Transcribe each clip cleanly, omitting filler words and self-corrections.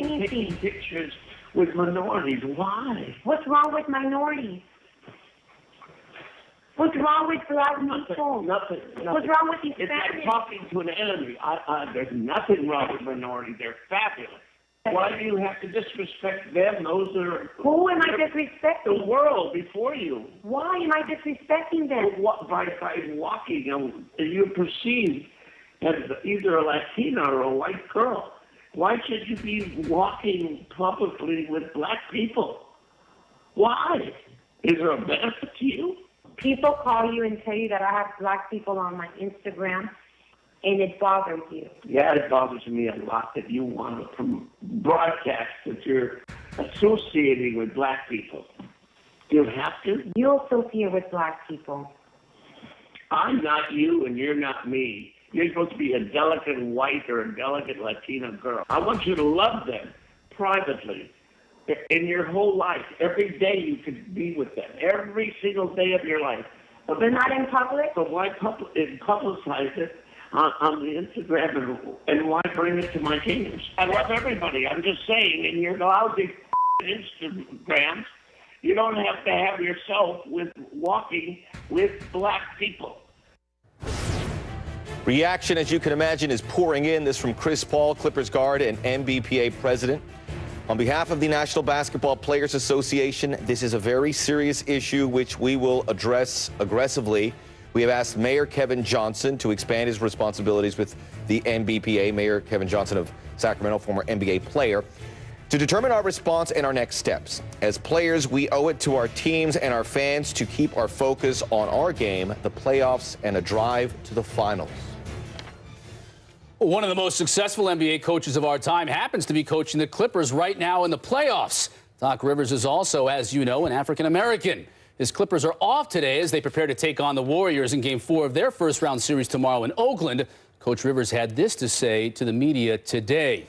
taking pictures with minorities. Why? What's wrong with minorities? What's wrong with black people? Nothing. What's wrong with these It's families? like talking to an enemy. There's nothing wrong with minorities. They're fabulous. Why do you have to disrespect them? Those are... Who am I disrespecting? The world before you. Why am I disrespecting them? By walking, you're perceived as either a Latina or a white girl. Why should you be walking publicly with black people? Why? Is there a benefit to you? People call you and tell you that I have black people on my Instagram, and it bothers you. Yeah, it bothers me a lot that you want to broadcast that you're associating with black people. Do you have to? You associate with black people. I'm not you and you're not me. You're supposed to be a delicate white or a delicate Latina girl. I want you to love them privately. In your whole life, every day you could be with them, every single day of your life. But not in public? But why publicize it on the Instagram and why bring it to my games? I love everybody. I'm just saying, in your lousy Instagrams, you don't have to have yourself walking with black people. Reaction, as you can imagine, is pouring in. This from Chris Paul, Clippers guard and NBPA president. On behalf of the National Basketball Players Association, this is a very serious issue which we will address aggressively. We have asked Mayor Kevin Johnson to expand his responsibilities with the NBPA, Mayor Kevin Johnson of Sacramento, former NBA player, to determine our response and our next steps. As players, we owe it to our teams and our fans to keep our focus on our game, the playoffs, and a drive to the finals. One of the most successful NBA coaches of our time happens to be coaching the Clippers right now in the playoffs. Doc Rivers is also, as you know, an African-American. His Clippers are off today as they prepare to take on the Warriors in Game 4 of their first-round series tomorrow in Oakland. Coach Rivers had this to say to the media today.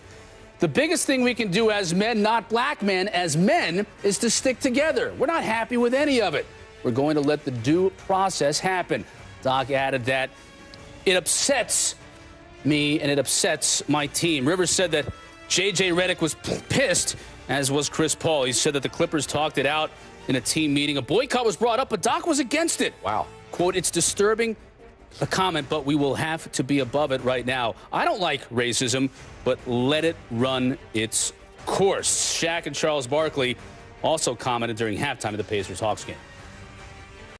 The biggest thing we can do as men, not black men, as men, is to stick together. We're not happy with any of it. We're going to let the due process happen. Doc added that it upsets me and it upsets my team. Rivers said that J.J. Redick was pissed, as was Chris Paul. He said that the Clippers talked it out in a team meeting. A boycott was brought up, but Doc was against it. Wow. Quote, it's disturbing, a comment, but we will have to be above it right now. I don't like racism, but let it run its course. Shaq and Charles Barkley also commented during halftime of the Pacers-Hawks game.